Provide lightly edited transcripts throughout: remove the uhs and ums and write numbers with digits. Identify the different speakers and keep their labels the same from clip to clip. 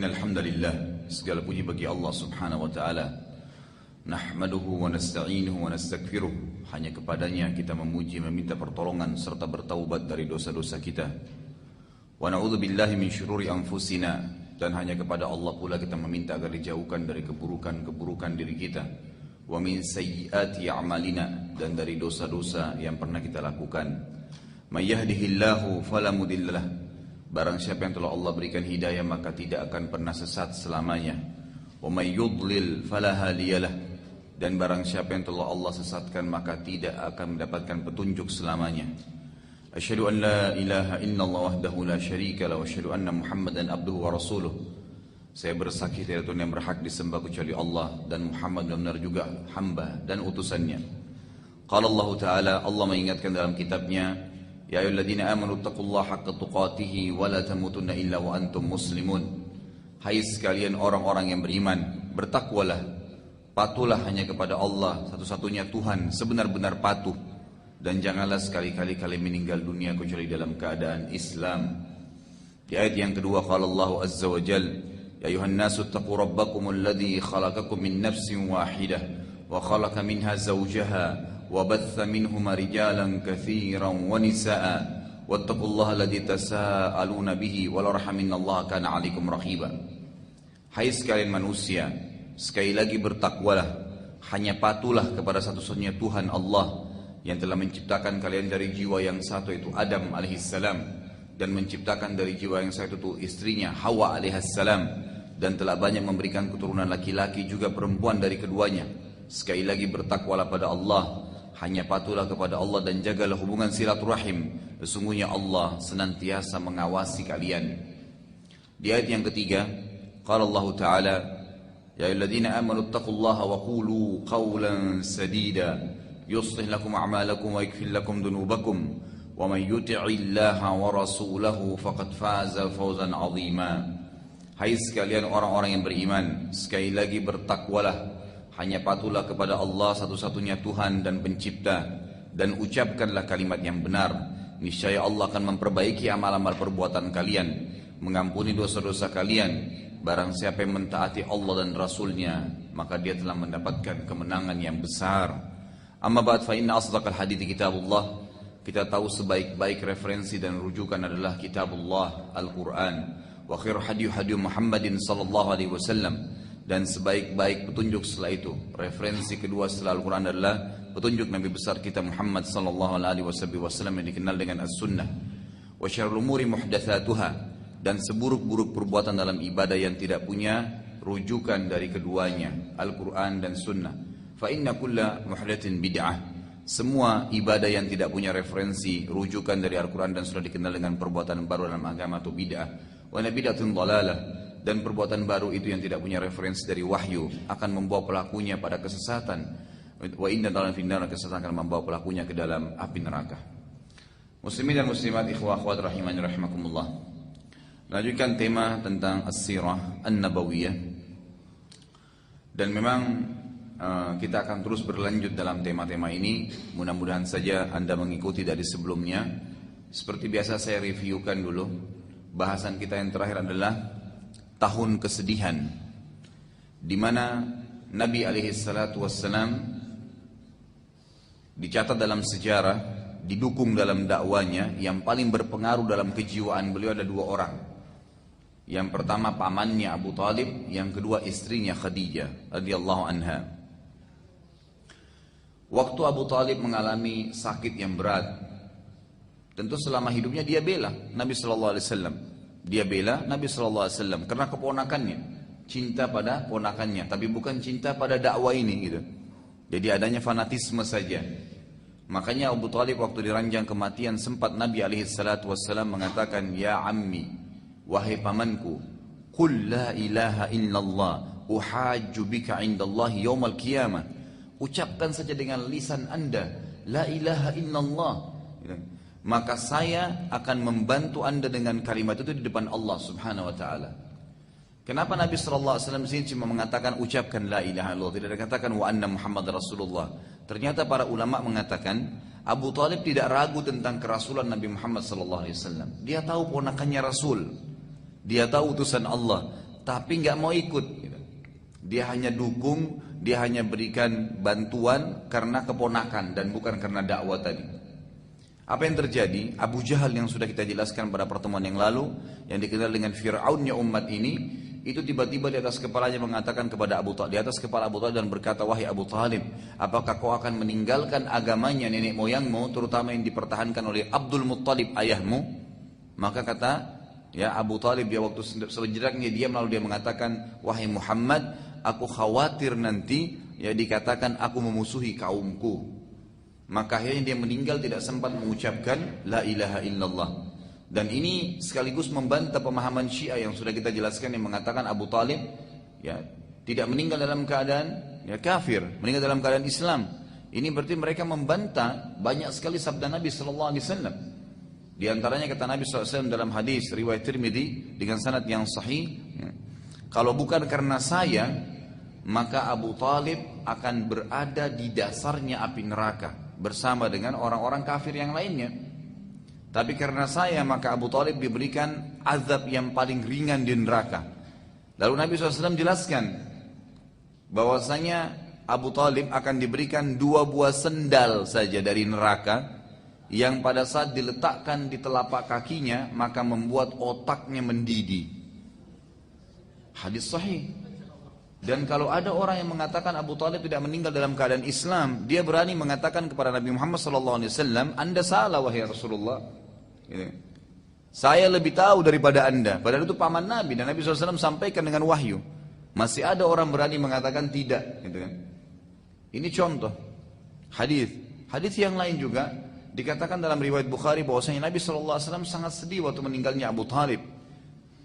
Speaker 1: Innal hamdalillah, segala puji bagi Allah Subhanahu wa taala. Nahmaduhu wa nasta'inuhu wa nastaghfiruh. Hanya kepadanya kita memuji, meminta pertolongan serta bertaubat dari dosa-dosa kita. Wa na'udzu billahi min syururi anfusina, dan hanya kepada Allah pula kita meminta agar dijauhkan dari keburukan-keburukan diri kita. Wa min sayyiati a'malina, dan dari dosa-dosa yang pernah kita lakukan. May yahdihillahu fala mudhillalah. Barang siapa yang telah Allah berikan hidayah maka tidak akan pernah sesat selamanya. Wa may yudlil fala hadiyalah. Dan barang siapa yang telah Allah sesatkan maka tidak akan mendapatkan petunjuk selamanya. Asyhadu an la ilaha illallah wahdahu la syarika lahu wa asyhadu anna Muhammadan abduhu wa rasuluh. Saya bersaksi tiada Tuhan yang berhak disembah kecuali Allah, dan Muhammad benar juga hamba dan utusannya. Qala Allah Ta'ala, Allah mengingatkan dalam kitabnya, Ya ayyuhalladzina amanu taqullaha haqqa tuqatih wa la tamutunna illa wa antum muslimun. Hai sekalian orang-orang yang beriman, bertakwalah, patuhlah hanya kepada Allah satu-satunya Tuhan, sebenar-benar patuh, dan janganlah sekali-kali kalian meninggal dunia kecuali dalam keadaan Islam. Di ayat yang kedua qala Allah azza wa jalla, Ya ayuhan nasu taqu rabbakumul ladzi khalaqakum min nafsin wahidah wa khalaqa minha zawjaha وبث منهما رجالا كثيرا ونساء واتقوا الله الذي تساءلون به والارحام ان الله كان عليكم رقيبا. Hai sekalian manusia, sekali lagi bertakwalah, hanya patuhlah kepada satu-satunya Tuhan Allah yang telah menciptakan kalian dari jiwa yang satu, yaitu Adam alaihissalam, dan menciptakan dari jiwa yang satu itu istrinya Hawa alaihissalam, dan telah banyak memberikan keturunan laki-laki juga perempuan dari keduanya. Sekali lagi bertakwalah pada Allah, hanya patuhlah kepada Allah dan jagalah hubungan silaturahim. Sesungguhnya Allah senantiasa mengawasi kalian. Di ayat yang ketiga, qala Allah Ta'ala, Ya ayyuhalladzina amanu taqullaha wa qulu qawlan sadida yuslih lakum a'malakum wa yaghfir lakum dhunubakum wa man yuti'illaha wa rasulahu faqad faza fawzan 'azima. Hai sekalian orang-orang yang beriman, sekali lagi bertakwalah, hanya patuhlah kepada Allah satu-satunya Tuhan dan pencipta, dan ucapkanlah kalimat yang benar. Niscaya Allah akan memperbaiki amal-amal perbuatan kalian, mengampuni dosa-dosa kalian. Barang siapa yang mentaati Allah dan Rasulnya, maka dia telah mendapatkan kemenangan yang besar. Amma ba'd, fa inna asdaqal hadithi kitabullah. Kita tahu sebaik-baik referensi dan rujukan adalah kitabullah, Al-Quran. Wa khairu hadiyu Muhammadin sallallahu alaihi wasallam. Dan sebaik-baik petunjuk setelah itu, referensi kedua setelah Al-Quran adalah petunjuk Nabi besar kita Muhammad sallallahu alaihi wasallam yang dikenal dengan As-Sunnah. Wa syarrul umuri muhdatsatuha, dan seburuk-buruk perbuatan dalam ibadah yang tidak punya rujukan dari keduanya, Al-Quran dan Sunnah. Fa inna kulla muhdatsin bid'ah. Semua ibadah yang tidak punya referensi, rujukan dari Al-Quran dan Sunnah dikenal dengan perbuatan baru dalam agama atau bid'ah. Wa bid'atun dhalalah. Dan perbuatan baru itu yang tidak punya referensi dari wahyu akan membawa pelakunya pada kesesatan. Wa inna dalam finnar, kesesatan akan membawa pelakunya ke dalam api neraka. Muslimin dan muslimat, ikhwah akhwat rahimani rahimakumullah. Lanjutkan tema tentang as-sirah an-nabawiyah. Dan memang kita akan terus berlanjut dalam tema-tema ini. Mudah-mudahan saja Anda mengikuti dari sebelumnya. Seperti biasa saya reviewkan dulu. Bahasan kita yang terakhir adalah tahun kesedihan, di mana Nabi alaihissalatu wassalam dicatat dalam sejarah, didukung dalam dakwanya. Yang paling berpengaruh dalam kejiwaan beliau ada dua orang. Yang pertama pamannya Abu Talib, yang kedua istrinya Khadijah radhiyallahu anha. Waktu Abu Talib mengalami sakit yang berat, tentu selama hidupnya dia bela Nabi sallallahu alaihi wasallam. Dia bela Nabi SAW karena keponakannya, cinta pada ponakannya, tapi bukan cinta pada dakwah ini gitu. Jadi adanya fanatisme saja. Makanya Abu Talib waktu diranjang kematian sempat Nabi SAW mengatakan, Ya ammi, wahai pamanku, Qul la ilaha illallah uhajju bika indallahi yawmal qiyamah. Ucapkan saja dengan lisan anda, La ilaha illallah, maka saya akan membantu anda dengan kalimat itu di depan Allah subhanahu wa ta'ala. Kenapa Nabi SAW di sini cuma mengatakan ucapkan la ilaha illallah, tidak dikatakan wa anna Muhammad Rasulullah? Ternyata para ulama mengatakan Abu Talib tidak ragu tentang kerasulan Nabi Muhammad SAW. Dia tahu ponakannya Rasul, dia tahu utusan Allah, tapi nggak mau ikut. Gitu. Dia hanya dukung, dia hanya berikan bantuan karena keponakan dan bukan karena dakwah tadi. Apa yang terjadi? Abu Jahal yang sudah kita jelaskan pada pertemuan yang lalu, yang dikenal dengan Fir'aunnya umat ini, itu tiba-tiba di atas kepalanya mengatakan kepada Abu Talib, di atas kepala Abu Talib, dan berkata, wahai Abu Talib, apakah kau akan meninggalkan agamanya nenek moyangmu, terutama yang dipertahankan oleh Abdul Muttalib ayahmu? Maka kata ya Abu Talib, dia waktu sejenak dia diam, lalu dia mengatakan, wahai Muhammad, aku khawatir nanti ya dikatakan aku memusuhi kaumku. Maka akhirnya dia meninggal tidak sempat mengucapkan la ilaha illallah. Dan ini sekaligus membantah pemahaman Syiah yang sudah kita jelaskan, yang mengatakan Abu Talib ya tidak meninggal dalam keadaan ya kafir, meninggal dalam keadaan Islam. Ini berarti mereka membantah banyak sekali sabda Nabi sallallahu alaihi wasallam. Di antaranya kata Nabi sallallahu alaihi wasallam dalam hadis riwayat Tirmidzi dengan sanad yang sahih, ya, kalau bukan karena saya, maka Abu Talib akan berada di dasarnya api neraka bersama dengan orang-orang kafir yang lainnya. Tapi karena saya, maka Abu Talib diberikan azab yang paling ringan di neraka. Lalu Nabi SAW jelaskan bahwasanya Abu Talib akan diberikan 2 buah sendal saja dari neraka, yang pada saat diletakkan di telapak kakinya maka membuat otaknya mendidih. Hadis sahih. Dan kalau ada orang yang mengatakan Abu Talib tidak meninggal dalam keadaan Islam, dia berani mengatakan kepada Nabi Muhammad SAW, Anda salah wahai Rasulullah. Saya lebih tahu daripada Anda. Padahal itu paman Nabi, dan Nabi SAW sampaikan dengan wahyu. Masih ada orang berani mengatakan tidak, gitu kan? Ini contoh hadis. Hadis yang lain juga dikatakan dalam riwayat Bukhari bahwasanya Nabi SAW sangat sedih waktu meninggalnya Abu Talib.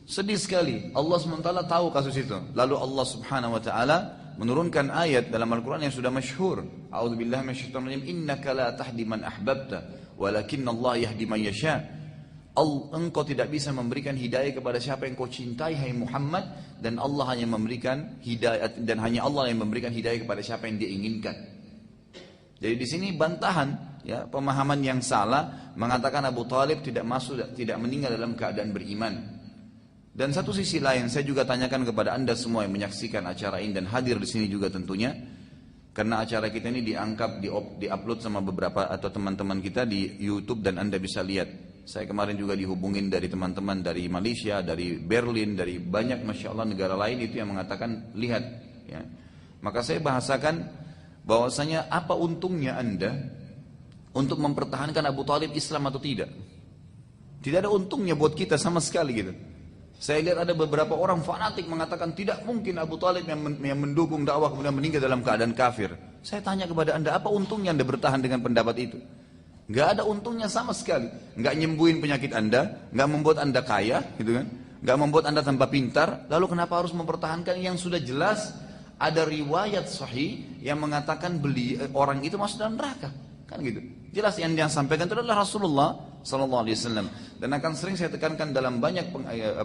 Speaker 1: Sedih sekali. Allah SWT tahu kasus itu. Lalu Allah Subhanahu Wa Taala menurunkan ayat dalam Al-Quran yang sudah masyhur. A'udzubillahi minasyaitonir rajim. Innaka la tahdi man ahbabta, walakinna Allah yahdi man yasha. Engkau tidak bisa memberikan hidayah kepada siapa yang kau cintai, hai Muhammad, dan Allah hanya memberikan hidayah, dan hanya Allah yang memberikan hidayah kepada siapa yang dia inginkan. Jadi di sini bantahan ya pemahaman yang salah mengatakan Abu Talib tidak meninggal dalam keadaan beriman. Dan satu sisi lain saya juga tanyakan kepada Anda semua yang menyaksikan acara ini dan hadir di sini juga tentunya, karena acara kita ini diupload sama beberapa atau teman-teman kita di YouTube dan Anda bisa lihat. Saya kemarin juga dihubungin dari teman-teman dari Malaysia, dari Berlin, dari banyak Masya Allah negara lain itu yang mengatakan lihat. Ya. Maka saya bahasakan bahwasanya apa untungnya Anda untuk mempertahankan Abu Talib Islam atau tidak. Tidak ada untungnya buat kita sama sekali gitu. Saya lihat ada beberapa orang fanatik mengatakan tidak mungkin Abu Talib yang mendukung dakwah kemudian meninggal dalam keadaan kafir. Saya tanya kepada Anda, apa untungnya Anda bertahan dengan pendapat itu? Gak ada untungnya sama sekali. Gak nyembuhin penyakit Anda, gak membuat Anda kaya, gitu kan? Gak membuat Anda tambah pintar. Lalu kenapa harus mempertahankan yang sudah jelas ada riwayat sahih yang mengatakan orang itu masuk dalam neraka, kan gitu? Jelas yang sampaikan itu adalah Rasulullah Sallallahu Alaihi Wasallam. Dan akan sering saya tekankan dalam banyak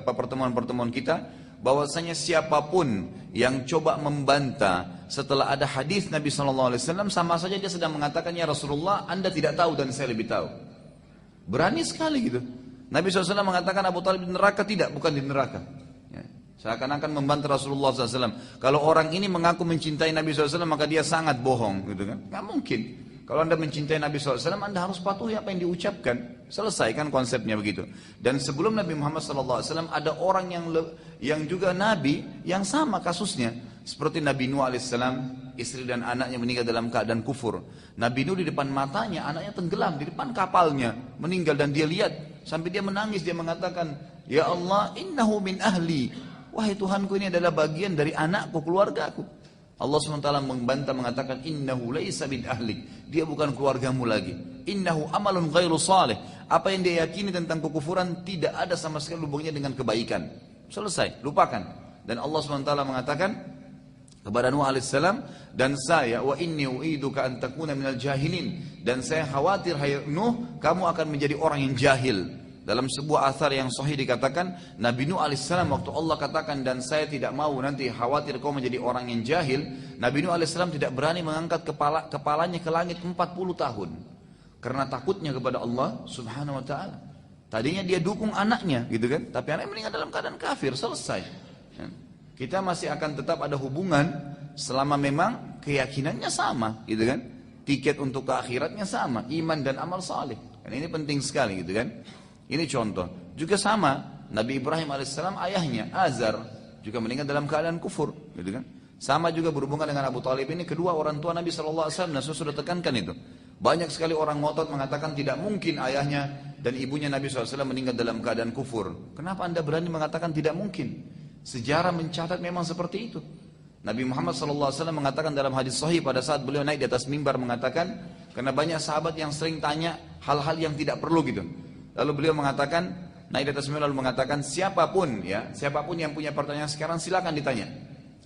Speaker 1: pertemuan-pertemuan kita, bahwasanya siapapun yang coba membantah setelah ada hadis Nabi Sallallahu Alaihi Wasallam, sama saja dia sedang mengatakan ya Rasulullah Anda tidak tahu dan saya lebih tahu. Berani sekali gitu. Nabi SAW mengatakan Abu Talib di neraka, tidak, bukan di neraka. Ya. Seakan-akan membantah Rasulullah SAW. Kalau orang ini mengaku mencintai Nabi SAW maka dia sangat bohong, gitu kan? Gak mungkin. Kalau Anda mencintai Nabi SAW, Anda harus patuhi apa yang diucapkan. Selesai kan konsepnya begitu. Dan sebelum Nabi Muhammad SAW ada orang yang juga Nabi yang sama kasusnya. Seperti Nabi Nuh AS, istri dan anaknya meninggal dalam keadaan kufur. Nabi Nuh di depan matanya, anaknya tenggelam di depan kapalnya, meninggal, dan dia lihat. Sampai dia menangis, dia mengatakan, Ya Allah, innahu min ahli. Wahai Tuhanku, ini adalah bagian dari anakku, keluargaku. Allah SWT membantah mengatakan innahu laisa min ahlik, dia bukan keluargamu lagi. Innahu amalun ghairu salih, apa yang dia yakini tentang kekufuran tidak ada sama sekali hubungannya dengan kebaikan. Selesai, lupakan. Dan Allah SWT mengatakan kepada Nuh alaihissalam, dan saya wa inni u'iduka an takuna minal jahilin, dan saya khawatir hai Nuh kamu akan menjadi orang yang jahil. Dalam sebuah athar yang sahih dikatakan Nabi Nuh alaihissalam waktu Allah katakan dan saya tidak mau nanti khawatir kau menjadi orang yang jahil, Nabi Nuh alaihissalam tidak berani mengangkat kepalanya ke langit 40 tahun karena takutnya kepada Allah subhanahu wa ta'ala. Tadinya dia dukung anaknya gitu kan, tapi anaknya meninggal dalam keadaan kafir, selesai. Ya. Kita masih akan tetap ada hubungan selama memang keyakinannya sama, gitu kan? Tiket untuk ke akhiratnya sama, iman dan amal saleh. Dan ini penting sekali, gitu kan? Ini contoh. Juga sama, Nabi Ibrahim alaihissalam ayahnya Azar juga meninggal dalam keadaan kufur, gitu kan? Sama juga berhubungan dengan Abu Talib ini, kedua orang tua Nabi SAW, dan saya sudah tekankan itu. Banyak sekali orang ngotot mengatakan tidak mungkin ayahnya dan ibunya Nabi SAW meninggal dalam keadaan kufur. Kenapa anda berani mengatakan tidak mungkin? Sejarah mencatat memang seperti itu. Nabi Muhammad SAW mengatakan dalam hadis sahih pada saat beliau naik di atas mimbar mengatakan, karena banyak sahabat yang sering tanya hal-hal yang tidak perlu gitu. Lalu beliau mengatakan, naik di atas mimbar lalu mengatakan, siapapun yang punya pertanyaan sekarang silakan ditanya.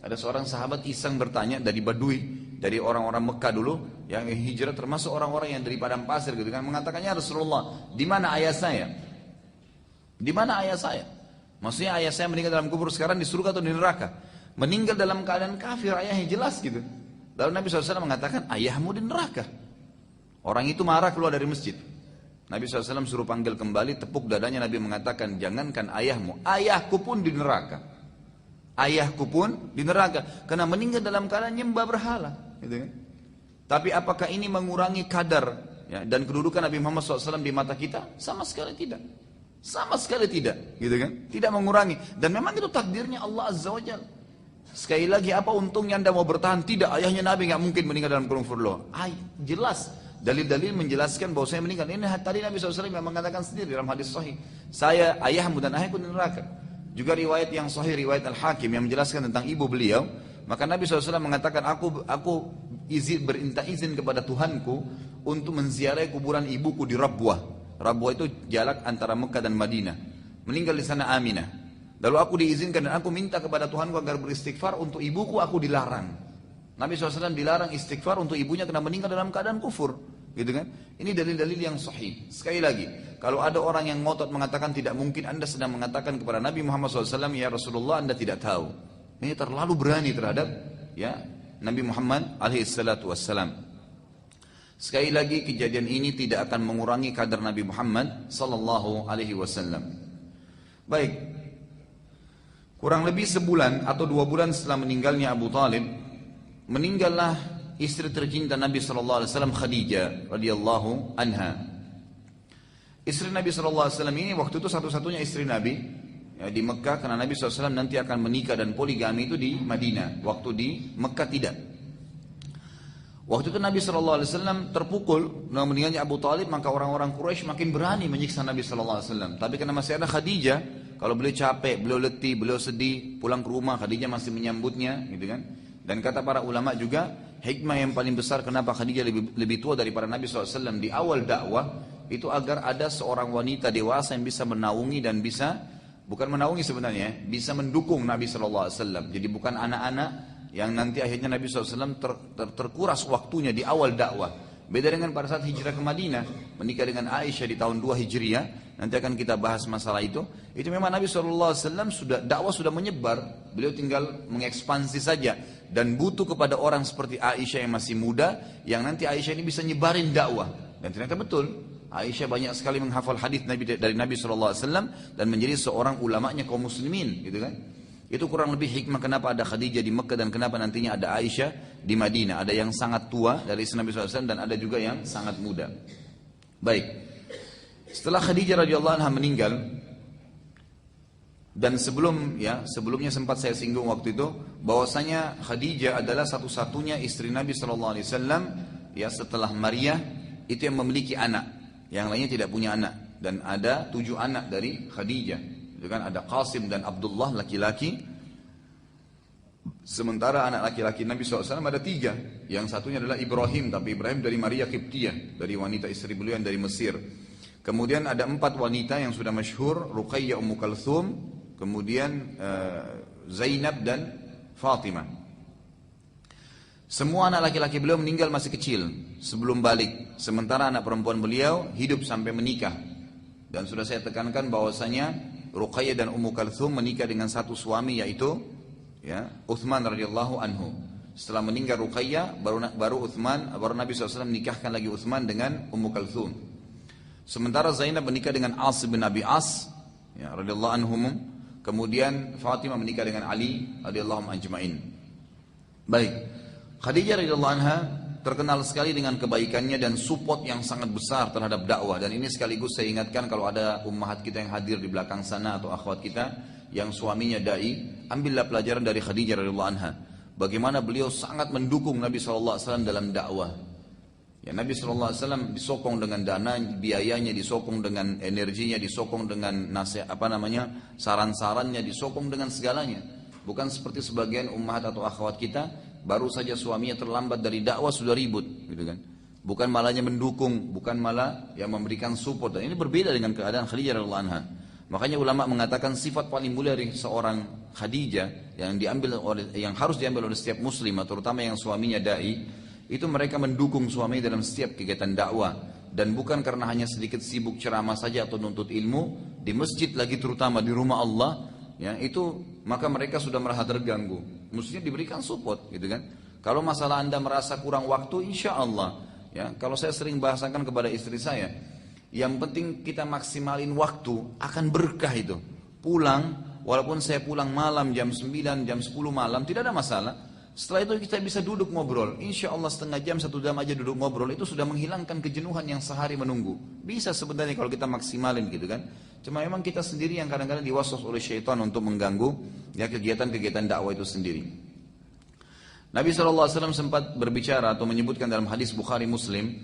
Speaker 1: Ada seorang sahabat iseng bertanya dari Badui, dari orang-orang Mekah dulu yang hijrah, termasuk orang-orang yang dari padang pasir gitu kan, mengatakannya, Rasulullah, di mana ayah saya? Di mana ayah saya? Maksudnya ayah saya meninggal dalam kubur sekarang di surga atau di neraka? Meninggal dalam keadaan kafir, ayahnya jelas gitu. Lalu Nabi SAW mengatakan, ayahmu di neraka. Orang itu marah keluar dari masjid. Nabi SAW suruh panggil kembali, tepuk dadanya, Nabi mengatakan, jangankan ayahmu, ayahku pun di neraka. Ayahku pun di neraka, karena meninggal dalam keadaan nyembah berhala, gitu kan? Tapi apakah ini mengurangi kadar ya, dan kedudukan Nabi Muhammad SAW di mata kita? Sama sekali tidak. Sama sekali tidak, gitu kan? Tidak mengurangi. Dan memang itu takdirnya Allah Azza wa Jalla. Sekali lagi, apa untungnya anda mau bertahan? Tidak, ayahnya Nabi nggak mungkin meninggal dalam kufur loh. Jelas, dalil-dalil menjelaskan bahwa saya meninggal. Ini tadi Nabi SAW yang mengatakan sendiri dalam hadis sahih. Saya, ayahmu dan ayahku di neraka. Juga riwayat yang sahih, riwayat Al-Hakim yang menjelaskan tentang ibu beliau. Maka Nabi SAW mengatakan, aku minta izin kepada Tuhanku untuk menziarahi kuburan ibuku di Rabwah. Rabwah itu jarak antara Mekah dan Madinah. Meninggal di sana Aminah. Lalu aku diizinkan dan aku minta kepada Tuhanku agar beristighfar untuk ibuku, aku dilarang. Nabi SAW dilarang istighfar untuk ibunya karena meninggal dalam keadaan kufur. Gitu kan? Ini dalil-dalil yang sahih. Sekali lagi, kalau ada orang yang ngotot mengatakan tidak mungkin, anda sedang mengatakan kepada Nabi Muhammad SAW, ya Rasulullah, anda tidak tahu. Ini terlalu berani terhadap ya Nabi Muhammad alaihissalam. Sekali lagi, kejadian ini tidak akan mengurangi kadar Nabi Muhammad sallallahu alaihi wasallam. Baik. Kurang lebih sebulan atau 2 bulan setelah meninggalnya Abu Talib, meninggallah istri tercinta Nabi sallallahu alaihi wasallam, Khadijah radhiyallahu anha. Istri Nabi sallallahu alaihi wasallam ini waktu itu satu-satunya istri Nabi ya, di Mekah, karena Nabi SAW nanti akan menikah dan poligami itu di Madinah. Waktu di Mekah tidak. Waktu itu Nabi SAW terpukul dengan meninggalnya Abu Talib, maka orang-orang Quraisy makin berani menyiksa Nabi SAW. Tapi karena masih ada Khadijah, kalau beliau capek, beliau letih, beliau sedih, pulang ke rumah, Khadijah masih menyambutnya, gitu kan? Dan kata para ulama juga, hikmah yang paling besar kenapa Khadijah lebih tua daripada Nabi SAW di awal dakwah, itu agar ada seorang wanita dewasa yang bisa menaungi dan bisa, bukan menaungi sebenarnya, bisa mendukung Nabi SAW. Jadi bukan anak-anak yang nanti akhirnya Nabi SAW terkuras waktunya di awal dakwah. Beda dengan pada saat hijrah ke Madinah, menikah dengan Aisyah di tahun 2 Hijriah, nanti akan kita bahas masalah itu. Itu memang Nabi SAW dakwah sudah menyebar, beliau tinggal mengekspansi saja, dan butuh kepada orang seperti Aisyah yang masih muda, yang nanti Aisyah ini bisa nyebarin dakwah. Dan ternyata betul, Aisyah banyak sekali menghafal hadis dari Nabi SAW dan menjadi seorang ulamanya kaum muslimin, gitu kan? Itu kurang lebih hikmah kenapa ada Khadijah di Mekah dan kenapa nantinya ada Aisyah di Madinah. Ada yang sangat tua dari istri Nabi SAW dan ada juga yang sangat muda. Baik. Setelah Khadijah radhiyallahu anha meninggal, dan sebelumnya sempat saya singgung waktu itu, bahwasanya Khadijah adalah satu-satunya istri Nabi SAW ya setelah Maryah itu yang memiliki anak. Yang lainnya tidak punya anak. Dan ada 7 anak dari Khadijah. Itu kan ada Qasim dan Abdullah laki-laki. Sementara anak laki-laki Nabi SAW ada 3. Yang satunya adalah Ibrahim, tapi Ibrahim dari Maria Qibtiyah, dari wanita istri beliau yang dari Mesir. Kemudian ada 4 wanita yang sudah masyhur, Ruqayyah, Ummu Kalthum, kemudian Zainab dan Fatimah. Semua anak laki-laki beliau meninggal masih kecil sebelum balik. Sementara anak perempuan beliau hidup sampai menikah. Dan sudah saya tekankan bahwasanya Ruqayyah dan Ummu Kalthum menikah dengan satu suami, yaitu ya, Uthman radhiyallahu anhu. Setelah meninggal Ruqayyah, baru Nabi SAW menikahkan lagi Uthman dengan Ummu Kalthum. Sementara Zainab menikah dengan As bin Abi As ya, radhiyallahu anhum. Kemudian Fatimah menikah dengan Ali radhiyallahu ajmain. Baik, Khadijah radhiyallahu anha terkenal sekali dengan kebaikannya dan support yang sangat besar terhadap dakwah. Dan ini sekaligus saya ingatkan kalau ada ummahat kita yang hadir di belakang sana atau akhwat kita yang suaminya dai, ambillah pelajaran dari Khadijah radhiyallahu anha. Bagaimana beliau sangat mendukung Nabi SAW dalam dakwah. Ya, Nabi SAW disokong dengan dana, biayanya, disokong dengan energinya, disokong dengan saran-sarannya, disokong dengan segalanya. Bukan seperti sebagian ummahat atau akhwat kita, baru saja suaminya terlambat dari dakwah sudah ribut, gitu kan? Bukan malahnya mendukung, bukan malah yang memberikan support. Dan ini berbeda dengan keadaan Khadijah radhiyallahu anha. Makanya ulama mengatakan sifat paling mulia dari seorang Khadijah yang harus diambil oleh setiap muslim, terutama yang suaminya dai, itu mereka mendukung suami dalam setiap kegiatan dakwah. Dan bukan karena hanya sedikit sibuk ceramah saja atau nuntut ilmu di masjid, lagi terutama di rumah Allah, ya itu maka mereka sudah merasa terganggu. Mestinya diberikan support, gitu kan? Kalau masalah Anda merasa kurang waktu, insya Allah, ya kalau saya sering bahasakan kepada istri saya, yang penting kita maksimalin waktu, akan berkah itu. Pulang, walaupun saya pulang malam jam 9, jam 10 malam, tidak ada masalah. Setelah itu kita bisa duduk ngobrol. Insya Allah setengah jam, 1 jam aja duduk ngobrol, itu sudah menghilangkan kejenuhan yang sehari menunggu. Bisa sebenarnya kalau kita maksimalin, gitu kan? Cuma memang kita sendiri yang kadang-kadang diwaswas oleh syaitan untuk mengganggu ya kegiatan-kegiatan dakwah itu sendiri. Nabi SAW sempat berbicara atau menyebutkan dalam hadis Bukhari Muslim,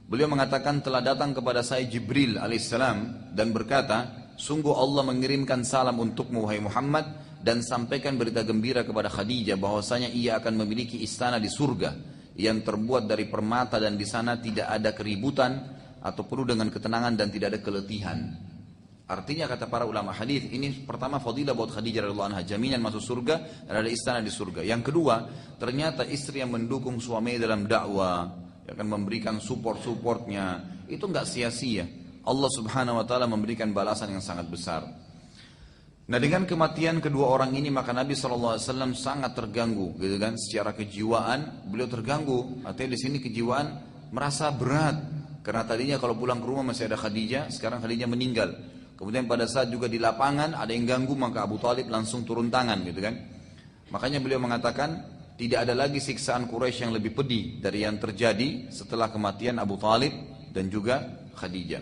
Speaker 1: beliau mengatakan telah datang kepada saya Jibril alaihissalam dan berkata, sungguh Allah mengirimkan salam untukmu wahai Muhammad dan sampaikan berita gembira kepada Khadijah bahwasanya ia akan memiliki istana di surga yang terbuat dari permata dan di sana tidak ada keributan atau penuh dengan ketenangan dan tidak ada keletihan. Artinya kata para ulama hadis ini pertama fadilah buat Khadijah radhiyallahu anha, jaminan masuk surga dan ada istana di surga. Yang kedua, ternyata istri yang mendukung suaminya dalam dakwah, yang akan memberikan supportnya, itu enggak sia-sia. Allah Subhanahu wa taala memberikan balasan yang sangat besar. Nah, dengan kematian kedua orang ini maka Nabi SAW sangat terganggu, gitu kan? Secara kejiwaan beliau terganggu. Artinya di sini kejiwaan merasa berat karena tadinya kalau pulang ke rumah masih ada Khadijah, sekarang Khadijah meninggal. Kemudian pada saat juga di lapangan ada yang ganggu, maka Abu Talib langsung turun tangan, gitu kan? Makanya beliau mengatakan tidak ada lagi siksaan Quraisy yang lebih pedih dari yang terjadi setelah kematian Abu Talib dan juga Khadijah.